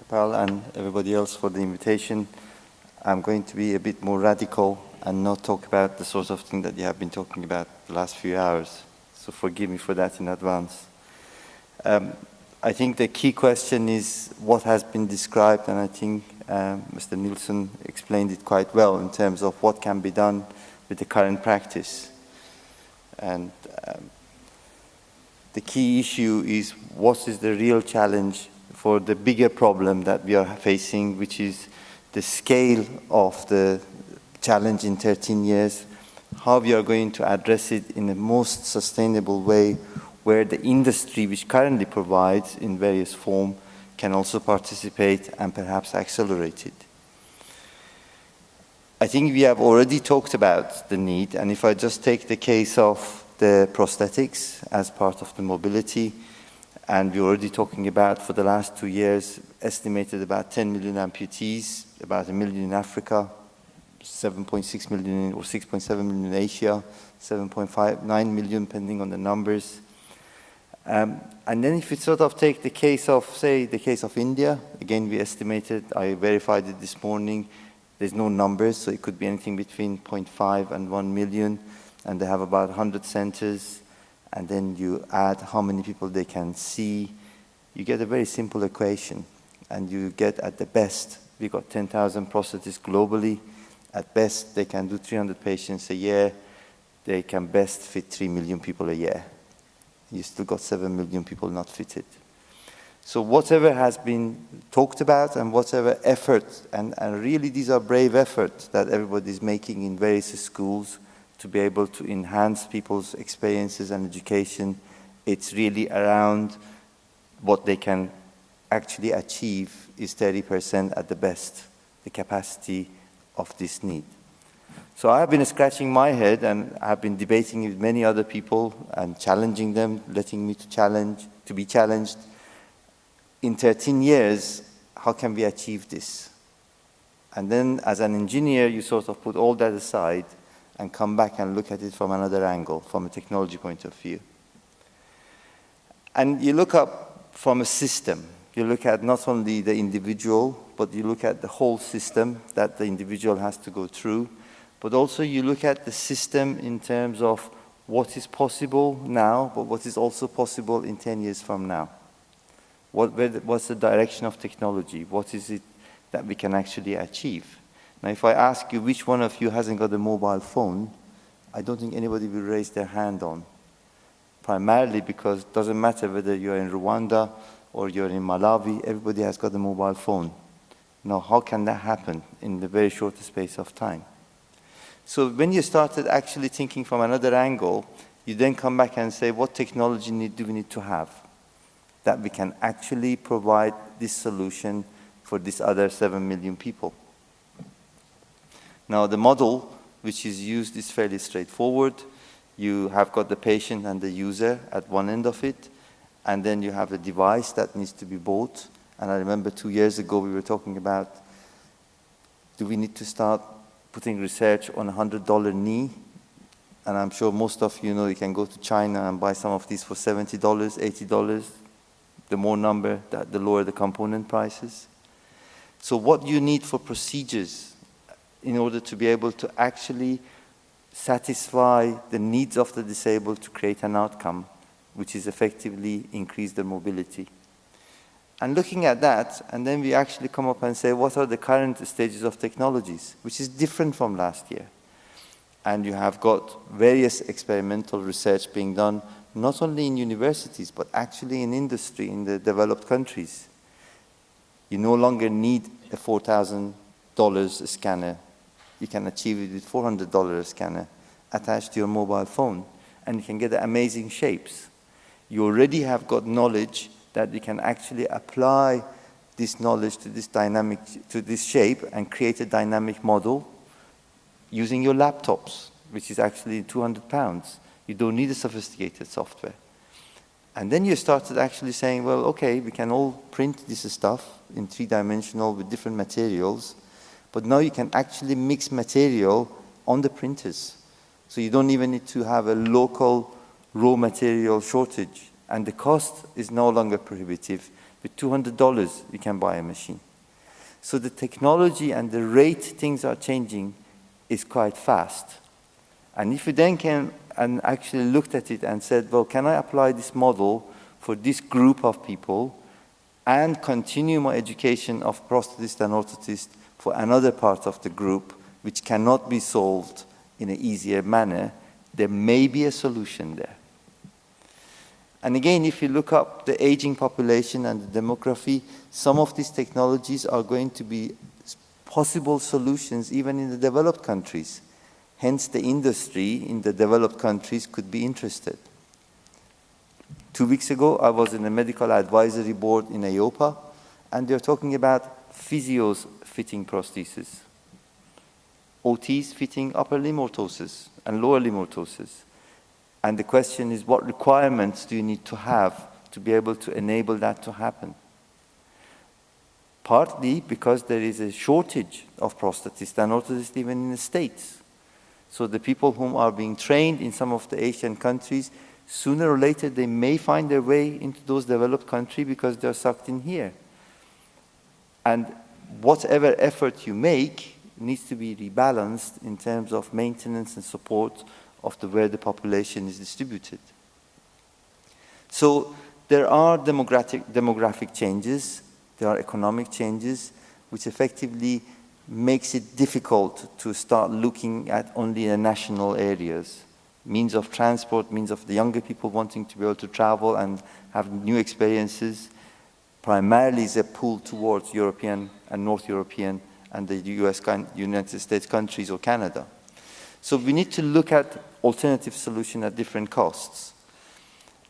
Pal, and everybody else for the invitation. I'm going to be a bit more radical and not talk about the sort of thing that you have been talking about the last few hours. So forgive me for that in advance. I think the key question is what has been described, and I think Mr. Nielsen explained it quite well in terms of what can be done with the current practice. And the key issue is what is the real challenge for the bigger problem that we are facing, which is the scale of the challenge in 13 years, how we are going to address it in the most sustainable way, where the industry, which currently provides in various forms, can also participate and perhaps accelerate it. I think we have already talked about the need, and if I just take the case of the prosthetics as part of the mobility, and we're already talking about, for the last 2 years, estimated about 10 million amputees, about 1 million in Africa, 7.6 million or 6.7 million in Asia, 7.9 million, depending on the numbers. And then if you sort of take the case of, say, the case of India, again, we estimated, I verified it this morning, there's no numbers, so it could be anything between 0.5 and 1 million, and they have about 100 centers, and then you add how many people they can see, you get a very simple equation, and you get at the best, we got 10,000 prosthetists globally, at best they can do 300 patients a year, they can best fit 3 million people a year. You still got 7 million people not fitted. So whatever has been talked about and whatever effort, and really these are brave efforts that everybody is making in various schools to be able to enhance people's experiences and education, it's really around what they can actually achieve is 30% at the best, the capacity of this need. So I have been scratching my head, and I have been debating with many other people and challenging them, letting me to be challenged. In 13 years, how can we achieve this? And then as an engineer, you sort of put all that aside and come back and look at it from another angle, from a technology point of view. And you look up from a system. You look at not only the individual, but you look at the whole system that the individual has to go through. But also you look at the system in terms of what is possible now, but what is also possible in 10 years from now. What's the direction of technology? What is it that we can actually achieve? Now, if I ask you which one of you hasn't got a mobile phone, I don't think anybody will raise their hand on. Primarily because it doesn't matter whether you're in Rwanda or you're in Malawi, everybody has got a mobile phone. Now, how can that happen in the very short space of time? So when you started actually thinking from another angle, you then come back and say, what technology do we need to have that we can actually provide this solution for these other 7 million people? Now, the model which is used is fairly straightforward. You have got the patient and the user at one end of it, and then you have a device that needs to be bought. And I remember 2 years ago we were talking about, do we need to start putting research on a $100 knee? And I'm sure most of you know you can go to China and buy some of these for $70, $80. The more number, the lower the component prices. So what you need for procedures in order to be able to actually satisfy the needs of the disabled to create an outcome, which is effectively increase their mobility. And looking at that, and then we actually come up and say, what are the current stages of technologies, which is different from last year. And you have got various experimental research being done, not only in universities, but actually in industry in the developed countries. You no longer need a $4,000 scanner. You can achieve it with $400 scanner attached to your mobile phone, and you can get amazing shapes. You already have got knowledge that you can actually apply this knowledge to this dynamic, to this shape, and create a dynamic model using your laptops, which is actually 200 pounds. You don't need a sophisticated software. And then you started actually saying, well, okay, we can all print this stuff in 3-dimensional with different materials, but now you can actually mix material on the printers. So you don't even need to have a local raw material shortage. And the cost is no longer prohibitive, With $200, you can buy a machine. So the technology and the rate things are changing is quite fast. And if you then can and actually looked at it and said, well, can I apply this model for this group of people and continue my education of prosthetist and orthotist for another part of the group, which cannot be solved in an easier manner, there may be a solution there. And again, if you look up the aging population and the demography, some of these technologies are going to be possible solutions even in the developed countries. Hence, the industry in the developed countries could be interested. 2 weeks ago, I was in a medical advisory board in AOPA, and they're talking about physios fitting prostheses, OTs fitting upper limb orthosis and lower limb orthosis. And the question is, what requirements do you need to have to be able to enable that to happen? Partly because there is a shortage of prosthetists and orthotists even in the States. So the people whom are being trained in some of the Asian countries, sooner or later they may find their way into those developed countries because they're sucked in here. And whatever effort you make needs to be rebalanced in terms of maintenance and support of where the population is distributed. So there are demographic changes, there are economic changes, which effectively makes it difficult to start looking at only the national areas. Means of transport, means of the younger people wanting to be able to travel and have new experiences, primarily is a pull towards European and North European and the United States countries or Canada. So we need to look at alternative solutions at different costs.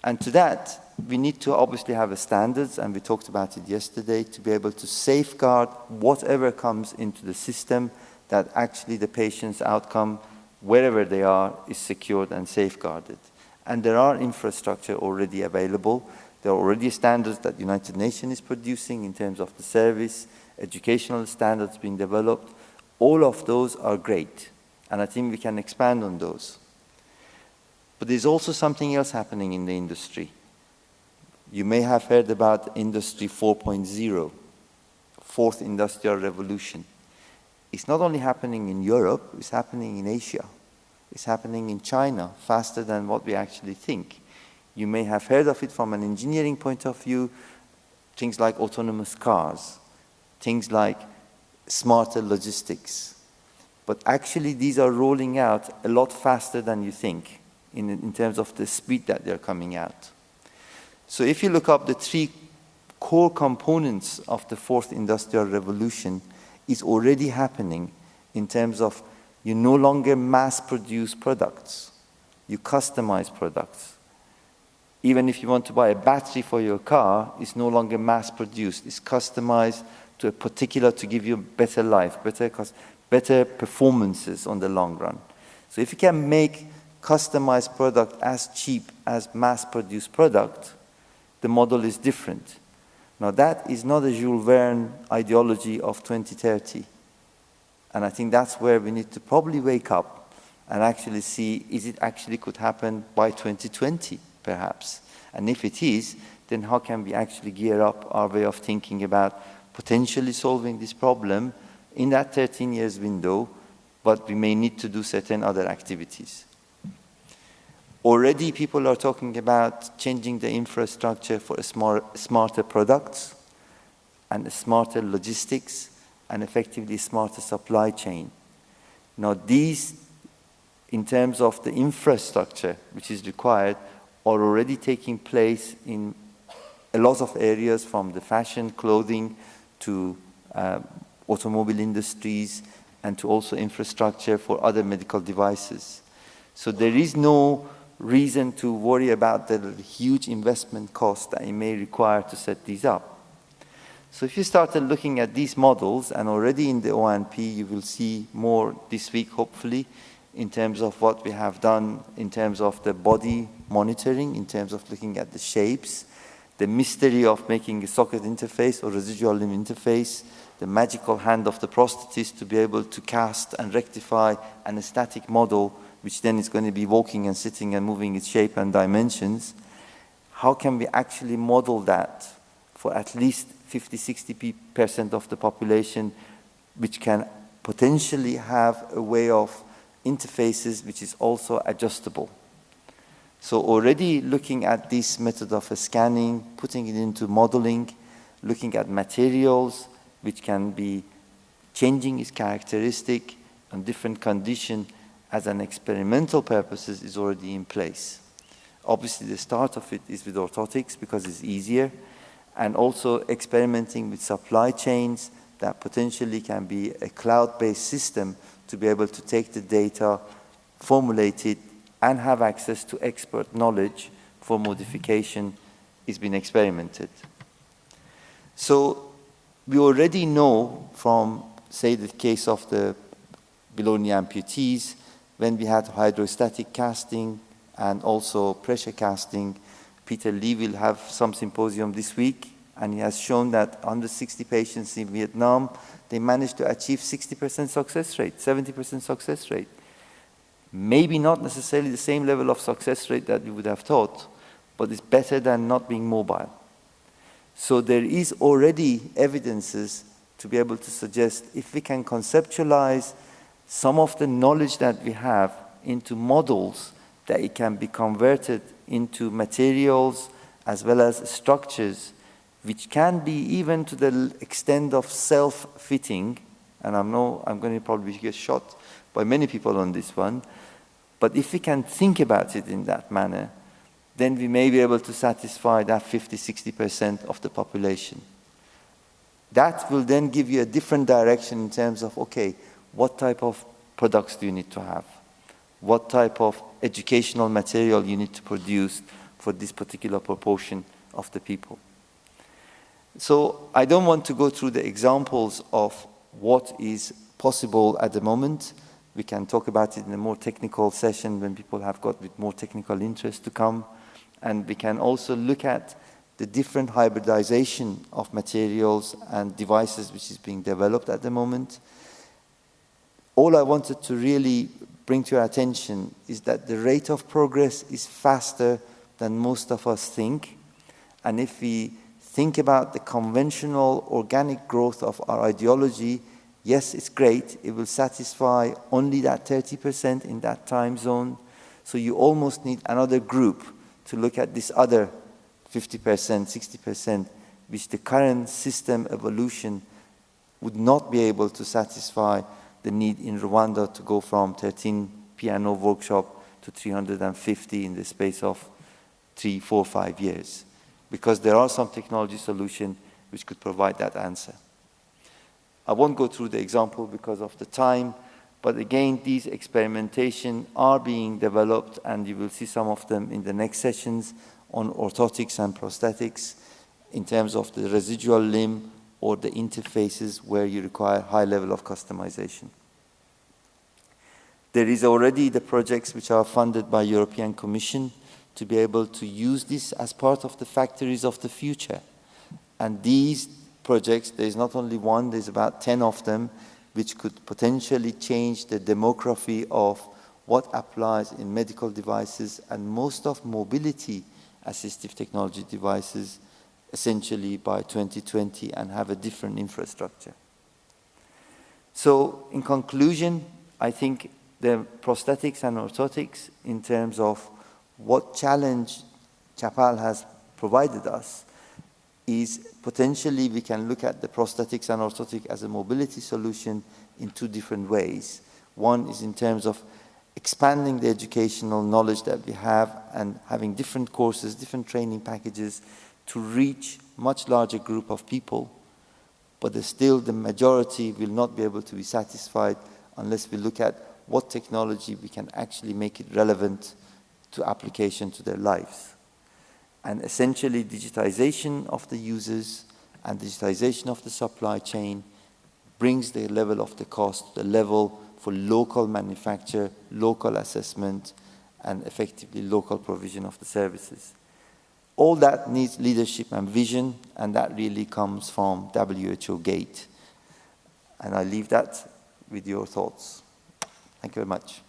And to that, we need to obviously have a standards, and we talked about it yesterday, to be able to safeguard whatever comes into the system, that actually the patient's outcome, wherever they are, is secured and safeguarded. And there are infrastructure already available. There are already standards that United Nations is producing in terms of the service, educational standards being developed. All of those are great, and I think we can expand on those. But there's also something else happening in the industry. You may have heard about Industry 4.0, Fourth Industrial Revolution. It's not only happening in Europe, it's happening in Asia. It's happening in China faster than what we actually think. You may have heard of it from an engineering point of view, things like autonomous cars, things like smarter logistics. But actually these are rolling out a lot faster than you think in terms of the speed that they're coming out. So if you look up the three core components of the Fourth Industrial Revolution, is already happening in terms of you no longer mass-produce products, you customize products. Even if you want to buy a battery for your car, it's no longer mass-produced, it's customized to a particular, to give you better life, better performances on the long run. So if you can make customized product as cheap as mass-produced product, the model is different. Now that is not a Jules Verne ideology of 2030. And I think that's where we need to probably wake up and actually see, is it actually could happen by 2020, perhaps? And if it is, then how can we actually gear up our way of thinking about potentially solving this problem in that 13 years window, but we may need to do certain other activities. Already people are talking about changing the infrastructure for smarter products and smarter logistics and effectively smarter supply chain. Now these, in terms of the infrastructure which is required, are already taking place in a lot of areas, from the fashion, clothing, to automobile industries, and to also infrastructure for other medical devices. So there is no reason to worry about the huge investment cost that it may require to set these up. So if you started looking at these models, and already in the ONP you will see more this week hopefully, in terms of what we have done in terms of the body monitoring, in terms of looking at the shapes, the mystery of making a socket interface or residual limb interface, the magical hand of the prosthetist to be able to cast and rectify an static model which then is going to be walking and sitting and moving its shape and dimensions. How can we actually model that for at least 50–60% of the population, which can potentially have a way of interfaces which is also adjustable. So already looking at this method of scanning, putting it into modeling, looking at materials which can be changing its characteristic on different conditions as an experimental purposes is already in place. Obviously the start of it is with orthotics because it's easier, and also experimenting with supply chains that potentially can be a cloud-based system to be able to take the data, formulate it, and have access to expert knowledge for modification is being experimented. So we already know from, say, the case of the below-knee amputees, when we had hydrostatic casting and also pressure casting. Peter Lee will have some symposium this week, and he has shown that under 60 patients in Vietnam, they managed to achieve 60% success rate, 70% success rate. Maybe not necessarily the same level of success rate that we would have thought, but it's better than not being mobile. So there is already evidences to be able to suggest if we can conceptualize some of the knowledge that we have into models, that it can be converted into materials as well as structures, which can be even to the extent of self-fitting. And I know I'm going to probably get shot by many people on this one, but if we can think about it in that manner, then we may be able to satisfy that 50–60% of the population. That will then give you a different direction in terms of, okay, what type of products do you need to have? What type of educational material you need to produce for this particular proportion of the people? So I don't want to go through the examples of what is possible at the moment. We can talk about it in a more technical session when people have got with more technical interest to come. And we can also look at the different hybridization of materials and devices which is being developed at the moment. All I wanted to really bring to your attention is that the rate of progress is faster than most of us think. And if we think about the conventional organic growth of our ideology, yes, it's great. It will satisfy only that 30% in that time zone. So you almost need another group to look at this other 50%, 60%, which the current system evolution would not be able to satisfy the need in Rwanda to go from 13 piano workshop to 350 in the space of 3, 4, 5 years. Because there are some technology solutions which could provide that answer. I won't go through the example because of the time, but again, these experimentations are being developed, and you will see some of them in the next sessions on orthotics and prosthetics in terms of the residual limb or the interfaces where you require high level of customization. There is already the projects which are funded by European Commission to be able to use this as part of the factories of the future. And these projects, there's not only one, there's about 10 of them, which could potentially change the demography of what applies in medical devices and most of mobility assistive technology devices essentially by 2020 and have a different infrastructure. So in conclusion, I think the prosthetics and orthotics in terms of what challenge Chapal has provided us is potentially we can look at the prosthetics and orthotic as a mobility solution in two different ways. One is in terms of expanding the educational knowledge that we have and having different courses, different training packages to reach much larger group of people, but still the majority will not be able to be satisfied unless we look at what technology we can actually make it relevant to application to their lives. And essentially digitization of the users and digitization of the supply chain brings the level of the cost, the level for local manufacture, local assessment, and effectively local provision of the services. All that needs leadership and vision, and that really comes from WHO Gate. And I leave that with your thoughts. Thank you very much.